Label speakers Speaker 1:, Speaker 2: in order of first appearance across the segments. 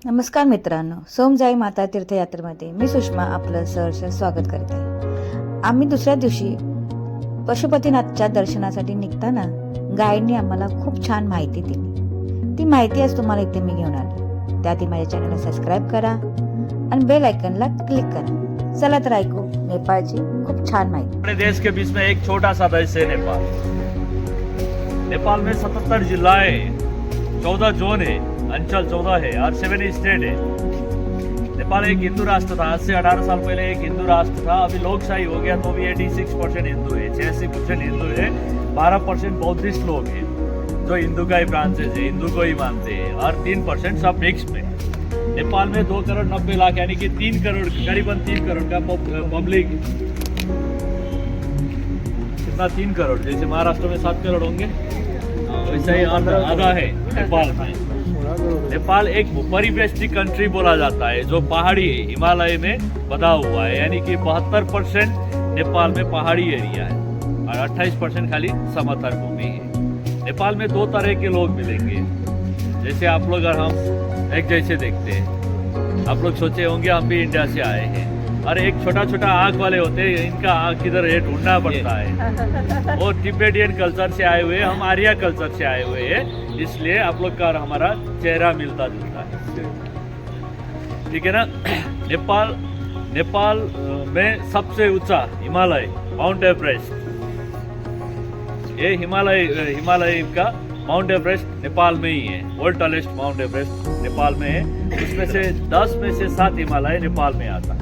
Speaker 1: नमस्कार मित्रांनो, सोमजाई माता तीर्थयात्रेमध्ये मी सुषमा आपलं सहर्ष स्वागत करते. आम्ही दुसऱ्या दिवशी पशुपतीनाथच्या दर्शनासाठी निघताना गाईडनी आम्हाला खूप छान माहिती दिली. ती माहिती आज तुम्हाला इथे मी घेऊन आली. त्याआधी माझ्या चॅनलला सबस्क्राईब करा आणि बेल आयकनला क्लिक करा. चला तर ऐकू नेपाळची खूप छान माहिती.
Speaker 2: अपने देश के बीच में एक छोटा सा देश है नेपाल. नेपाल में 77 जिलाएं, 14 जोन है, अंचल 14 है और 7 स्टेट है. नेपाल एक हिंदू राष्ट्र था. आज से 18 साल पहले एक हिंदू राष्ट्र था. अभी लोकशाही हो गया तो भी 86% हिंदू है, 86% हिंदू है, 12% बौद्धिस्ट लोग हैं जो हिंदू का ही ब्रांचेज है, हिंदू को ही मानते हैं, और 3% सब मिक्स में. नेपाल में 2 करोड़ 90 लाख यानी कि 3 करोड़, करीबन 3 करोड़ का पब्लिक. कितना? 3 करोड़. जैसे महाराष्ट्र में 7 करोड़ होंगे वैसे ही आधा है नेपाल में. नेपाल एक परिवेष्टित कंट्री बोला जाता है जो पहाड़ी हिमालय में बधा हुआ है, यानी कि 72% नेपाल में पहाड़ी एरिया है और 28% खाली समतल भूमि है. नेपाल में 2 तरह के लोग मिलेंगे. जैसे आप लोग और हम एक जैसे देखते हैं. आप लोग सोचे होंगे हम भी इंडिया से आए हैं, और एक छोटा छोटा आँख वाले होते हैं, इनका आँख किधर है ढूंढना पड़ता है. वो तिब्बतियन कल्चर से आए हुए, हम आर्या कल्चर से आए हुए हैं, इसलिए आप लोग का और हमारा चेहरा मिलता जुलता है. ठीक है ना. नेपाल में सबसे ऊंचा हिमालय माउंट एवरेस्ट, ये हिमालय का माउंट एवरेस्ट नेपाल में ही है. World tallest mount Everest Nepal में है. उसमें से 10 में से 7 हिमालय नेपाल में आता है.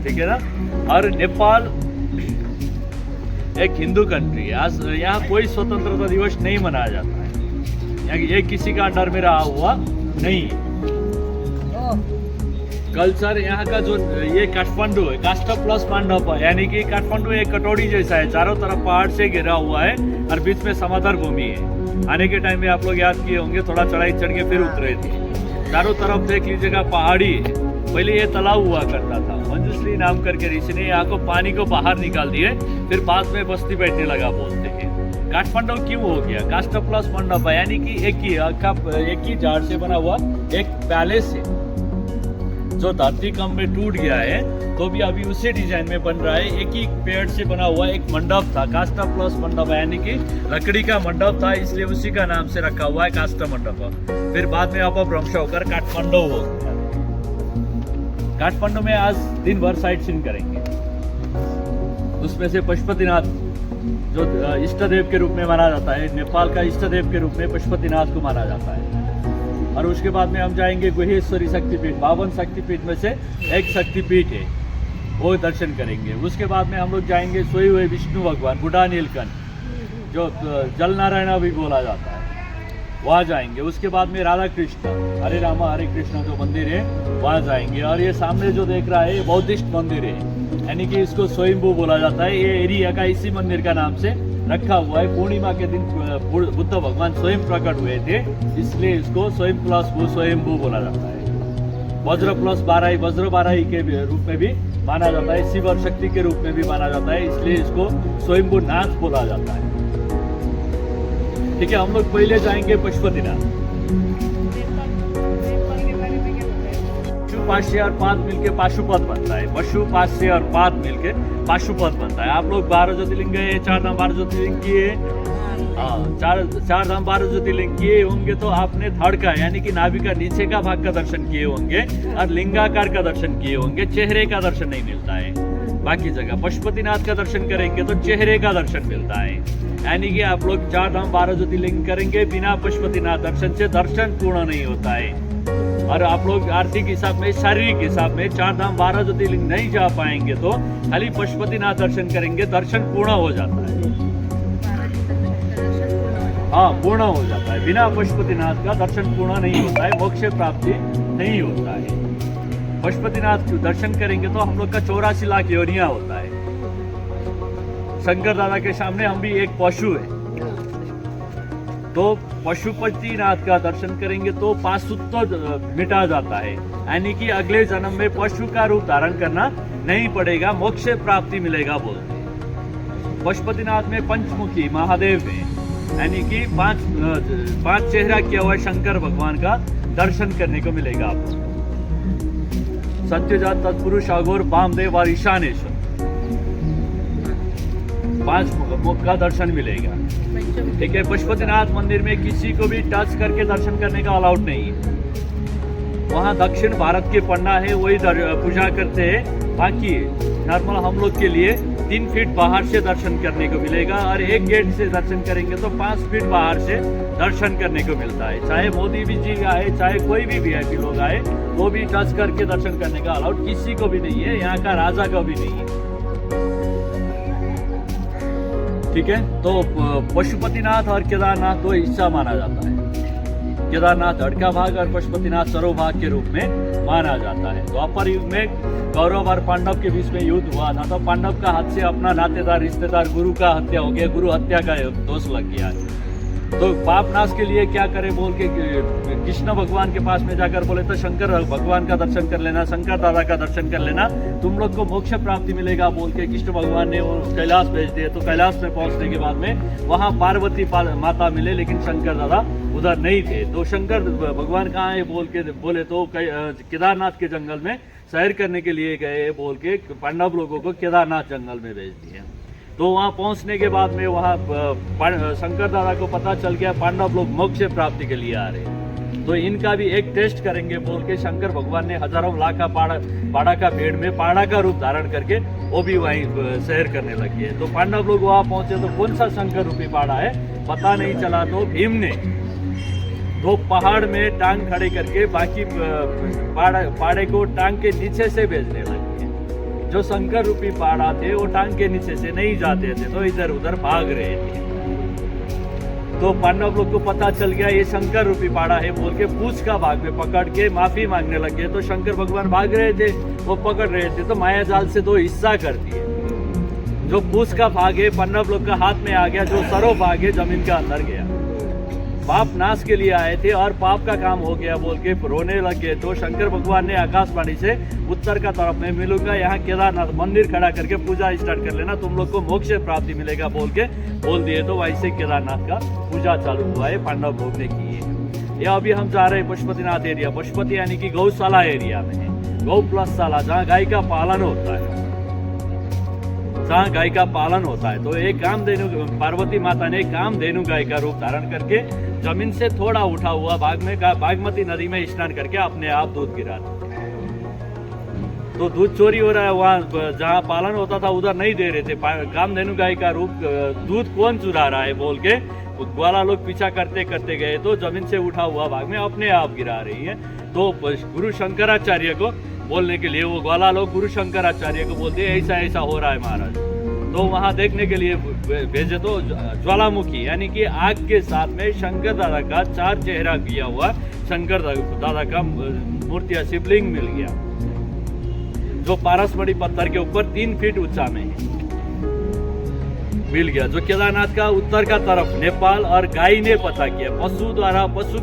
Speaker 2: ठीक है ना. और नेपाल एक हिंदू कंट्री है. आज यहाँ कोई स्वतंत्रता दिवस नहीं मनाया जाता है. ये किसी का अंडर में रहा हुआ नहीं है. कल्चर यहाँ का जो ये काठमांडू है, काष्ठ प्लस मंडप है, यानी कि काठमांडू एक कटोरी जैसा है, चारों तरफ पहाड़ से घिरा हुआ है और बीच में समतल भूमि है. आने के टाइम में आप लोग याद किए होंगे, थोड़ा चढ़ाई चढ़ के फिर उतरे थे. चारों तरफ देख लीजिएगा पहाड़ी है. पहले ये तालाब हुआ करता था, मंजुश्री नाम करके ऋषि ने यहाँ को पानी को बाहर निकाल दिए, फिर बाद में बस्ती बैठने लगा बोलते हैं. काठमांडू क्यों हो गया? काष्ठ प्लस मंडप है, यानी कि एक ही झाड़ से बना हुआ एक पैलेस है जो धरती कम में टूट गया है, तो भी अभी उसी डिजाइन में बन रहा है. एक ही पेड़ से बना हुआ एक मंडप था, काष्ठ प्लस मंडप, यानी कि लकड़ी का मंडप था, इसलिए उसी का नाम से रखा हुआ है काष्ठ मंडप. फिर बाद में अपभ्रंश होकर काठमांडू हो गया. काठमांडू में आज दिन भर साइट सीइंग करेंगे. उसमें से पशुपतिनाथ जो इष्ट देव के रूप में माना जाता है, नेपाल का इष्ट देव के रूप में पशुपतिनाथ को माना जाता है. और उसके बाद में हम जाएंगे गुहेश्वरी शक्तिपीठ, 52 शक्तिपीठ में से एक शक्तिपीठ है, वो दर्शन करेंगे. उसके बाद में हम लोग जाएंगे सोए हुए विष्णु भगवान, बुढ़ा नीलकंठ जो जल नारायण भी बोला जाता है, वहाँ जाएंगे. उसके बाद में राधा कृष्ण, हरे रामा हरे कृष्ण जो मंदिर है वहाँ जाएंगे. और ये सामने जो देख रहा है ये बौद्धिस्ट मंदिर है, यानी कि इसको स्वयंभू बोला जाता है. ये एरिया का इसी मंदिर का नाम से रखा हुआ है. पूर्णिमा के दिन बुद्ध भगवान स्वयं प्रकट हुए थे, इसलिए इसको स्वयं प्लस भू स्वयंभू बोला जाता है. वज्र प्लस बाराही, वज्र बाराही के रूप में भी माना जाता है, शिव और शक्ति के रूप में भी माना जाता है, इसलिए इसको स्वयंभू नाथ बोला जाता है. ठीक है. हम लोग पहले जाएंगे पशुपतिनाथ. 5 और 5 मिलके पाशुपत बनता है. पशु 5 और 5 मिलके पाशुपत बनता है. आप लोग 12 ज्योतिर्लिंग गए, 4 धाम 12 ज्योतिर्लिंग किए. हाँ, 4 धाम 12 ज्योतिर्लिंग किए होंगे तो आपने थर्ड का यानी कि नाभि का नीचे का भाग का दर्शन किए होंगे और लिंगाकार का दर्शन किए होंगे. चेहरे का दर्शन नहीं मिलता है. बाकी जगह पशुपतिनाथ का दर्शन करेंगे तो चेहरे का दर्शन मिलता है. यानी कि आप लोग 4 धाम 12 ज्योतिर्लिंग करेंगे, बिना पशुपतिनाथ दर्शन से दर्शन पूर्ण नहीं होता है. और आप लोग आर्थिक हिसाब में, शारीरिक हिसाब में 4 धाम 12 ज्योतिर्लिंग नहीं जा पाएंगे तो खाली पशुपतिनाथ दर्शन करेंगे, दर्शन पूर्ण हो जाता है. हाँ, पूर्ण हो जाता है. बिना पशुपतिनाथ का दर्शन पूर्ण नहीं होता है, मोक्ष प्राप्ति नहीं होता है. पशुपतिनाथ दर्शन करेंगे तो हम लोग का 84 लाख योनिया होता है. शंकर दादा के सामने हम भी एक पशु है, तो पशुपतिनाथ का दर्शन करेंगे तो पाशुत्व मिटा जाता है, यानी कि अगले जन्म में पशु का रूप धारण करना नहीं पड़ेगा, मोक्ष प्राप्ति मिलेगा बोलते हैं. पशुपतिनाथ में पंचमुखी महादेव है, यानी कि पांच चेहरा किया हुआ शंकर भगवान का दर्शन करने को मिलेगा आपको। सत्यजात तत्पुरुष अघोर वामदेव और ईशानेश्वर, 5 मुख का दर्शन मिलेगा। ठीक है, पशुपतिनाथ मंदिर में किसी को भी टच करके दर्शन करने का अलाउड नहीं है। वहाँ दक्षिण भारत के पंडा है वही पूजा करते हैं, बाकी नॉर्मल हम लोग के लिए 3 फीट बाहर से दर्शन करने को मिलेगा, और एक गेट से दर्शन करेंगे तो 5 फीट बाहर से दर्शन करने को मिलता है। चाहे मोदी जी आए, चाहे कोई भी वीआईपी लोग आए, वो भी टच करके दर्शन करने का अलाउड किसी को भी नहीं है, यहाँ का राजा का भी नहीं है। ठीक है, तो पशुपतिनाथ और केदारनाथ दो हिस्सा माना जाता है। केदारनाथ अड़का भाग और पशुपतिनाथ सरोभाग के रूप में माना जाता है। द्वापर युग में कौरव और पांडव के बीच में युद्ध हुआ था, तो पांडव का हाथ से अपना नातेदार रिश्तेदार गुरु का हत्या हो गया, गुरु हत्या का दोष लग गया। तो पाप नाश के लिए क्या करें बोल के कृष्ण भगवान के पास में जाकर बोले तो शंकर भगवान का दर्शन कर लेना, शंकर दादा का दर्शन कर लेना, तुम लोग को मोक्ष प्राप्ति मिलेगा बोल के कृष्ण भगवान ने वो कैलाश भेज दिए। तो कैलाश में पहुंचने के बाद में वहाँ पार्वती माता मिले, लेकिन शंकर दादा उधर नहीं थे। तो शंकर भगवान कहाँ है बोल के बोले तो केदारनाथ के जंगल में सैर करने के लिए गए बोल के पांडव लोगों को केदारनाथ जंगल में भेज दिए। तो वहाँ पहुँचने के बाद में वहाँ शंकर दादा को पता चल गया पांडव लोग मोक्ष प्राप्ति के लिए आ रहे हैं, तो इनका भी एक टेस्ट करेंगे बोल के शंकर भगवान ने हजारों लाख का पाड़ा का पेड़ में पाड़ा का रूप धारण करके वो भी वहीं सैर करने लगे। तो पांडव लोग वहाँ पहुंचे तो कौन सा शंकर रूपी पाड़ा है पता नहीं चला, तो भीम ने 2 पहाड़ में टांग खड़े करके बाकी पाड़े को टांग के नीचे से भेजने लगे। जो शंकर रूपी पहाड़ा थे वो टांग के नीचे से नहीं जाते थे, तो इधर उधर भाग रहे थे। तो पांडव लोग को पता चल गया ये शंकर रूपी पहाड़ा है बोल के पूछ का भाग में पकड़ के माफी मांगने लगे। तो शंकर भगवान भाग रहे थे, वो पकड़ रहे थे, तो माया जाल से 2 हिस्सा कर दिए। जो पूछ का भाग है पांडव लोग का हाथ में आ गया, जो सरो भाग है जमीन के अंदर गया। पाप नाश के लिए आए थे और पाप का काम हो गया बोल के रोने लगे। तो शंकर भगवान ने आकाशवाणी से उत्तर का तरफ में मिलूंगा, यहाँ केदारनाथ मंदिर खड़ा करके पूजा स्टार्ट कर लेना, तुम लोग को मोक्ष प्राप्ति मिलेगा बोल के बोल दिए। तो वैसे केदारनाथ का पूजा चालू हुआ है, पांडव लोग ने की है। ये अभी हम जा रहे हैं पशुपतिनाथ एरिया, पशुपति यानी कि गौशाला एरिया में, गौ प्लस शाला जहाँ गाय का पालन होता है, जहाँ गाय का पालन होता है। तो एक कामधेनु पार्वती माता ने कामधेनु गाय का रूप धारण करके जमीन से थोड़ा उठा हुआ बागमती नदी में स्नान करके अपने आप दूध गिरा दिया। तो दूध चोरी हो रहा है, वहाँ जहाँ पालन होता था उधर नहीं दे रहे थे। कामधेनु गाय का रूप दूध कौन चुरा रहा है बोल के ग्वाला लोग पीछा करते करते गए, तो जमीन से उठा हुआ भाग में अपने आप गिरा रही है। तो गुरु शंकराचार्य को बोलने के लिए वो ग्वाला लोग गुरु शंकराचार्य को बोलते हैं ऐसा ऐसा हो रहा है महाराज। तो वहाँ देखने के लिए भेजे, तो ज्वालामुखी यानी कि आग के साथ में शंकर दादा का 4 चेहरा किया हुआ शंकर दादा का मूर्तियां शिवलिंग मिल गया, जो पारसमढ़ी पत्थर के ऊपर 3 फीट ऊंचा में मिल गया, जो केदारनाथ का उत्तर का तरफ नेपाल और गाय ने पता किया। पशु द्वारा पशु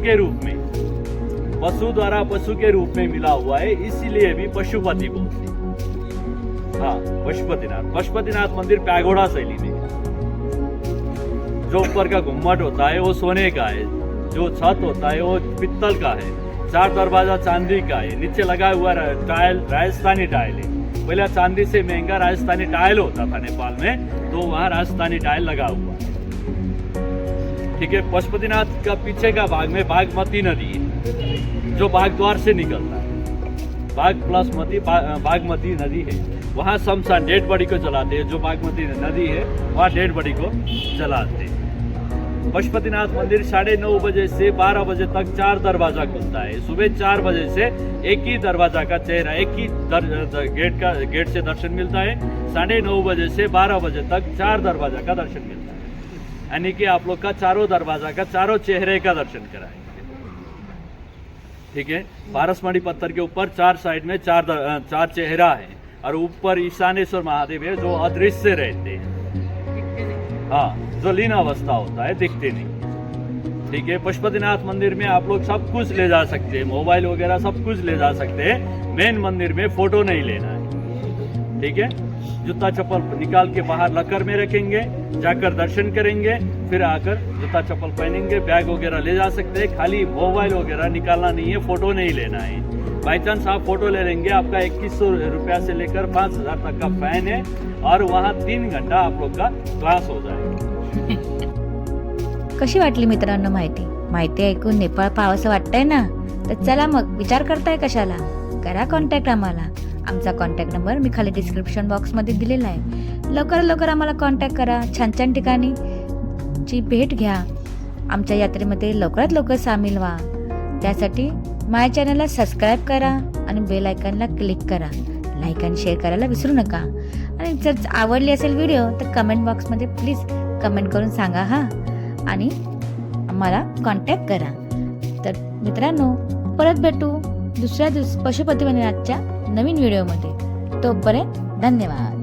Speaker 2: के रूप में मिला हुआ है, इसीलिए भी पशुपति बोलते। हाँ, पशुपतिनाथ मंदिर पैगोडा शैली में, जो ऊपर का गुम्मट होता है वो सोने का है, जो छत होता है वो पित्तल का है, 4 दरवाजा चांदी का है, नीचे लगा हुआ टाइल राजस्थानी टाइल है। पहले चांदी से महंगा राजस्थानी टाइल होता था नेपाल में, तो वहाँ राजस्थानी टाइल लगा हुआ है। ठीक है, पशुपतिनाथ का पीछे का भाग में बागमती नदी है, जो बागद्वार से निकलता है। बागमती नदी है, वहाँ शमशान डेड बॉडी को जलाते हैं। जो बागमती नदी है वहाँ डेड बॉडी को जलाते हैं। पशुपतिनाथ मंदिर 9:30 बजे से 12 बजे तक 4 दरवाजा खुलता है। सुबह 4 बजे से एक ही दरवाजा का चेहरा, एक ही गेट से दर्शन मिलता है। 9:30 बजे से 12 बजे तक 4 दरवाजा का दर्शन मिलता है, यानी कि आप लोग का चारों दरवाजा का चारों चेहरे का दर्शन कराएंगे। ठीक है, पारसमढ़ी पत्थर के ऊपर 4 साइड में 4 चेहरा है, और ऊपर ईशानेश्वर महादेव है जो अदृश्य रहते हैं। हाँ, जो लीन अवस्था होता है, दिखते नहीं। ठीक है, पशुपतिनाथ मंदिर में आप लोग सब कुछ ले जा सकते हैं, मोबाइल वगैरह सब कुछ ले जा सकते हैं। मेन मंदिर में फोटो नहीं लेना है। ठीक है, जूता चप्पल निकाल के बाहर लकर में रखेंगे, जाकर दर्शन करेंगे, फिर आकर जूता चप्पल पहनेंगे, बैग वगैरह ले जा सकते हैं। खाली मोबाइल वगैरह निकालना नहीं है, फोटो नहीं लेना है। बाई चांस आप फोटो ले लेंगे, आपका 2100 रुपया से लेकर 5000 तक का फाइन है और वहाँ 3 घंटा आप लोग का क्लास हो जाएगा।
Speaker 1: कशी वाटली मित्रांनो माहिती ऐकून नेपाळ पाहावंसं वाटतंय ना? तर चला मग विचार करताय कशाला, करा कॉन्टॅक्ट आम्हाला. आमचा कॉन्टॅक्ट नंबर मी खाली डिस्क्रिप्शन बॉक्समध्ये दिलेला आहे. लवकर आम्हाला कॉन्टॅक्ट करा. छान ठिकाणी ची भेट घ्या. आमच्या यात्रेमध्ये लवकरात लवकर सामील व्हा. त्यासाठी माझ्या चॅनलला सबस्क्राईब करा आणि बेल आयकॉनला क्लिक करा. लाईक आणि शेअर करायला विसरू नका. आणि जर आवडली असेल व्हिडिओ तर कमेंट बॉक्समध्ये प्लीज कमेंट करून सांगा हा, आणि आम्हाला कॉन्टॅक्ट करा. तर मित्रांनो, परत भेटू दुसऱ्या पशुपतीनाथच्या नवीन व्हिडिओमध्ये. तोपर्यंत धन्यवाद.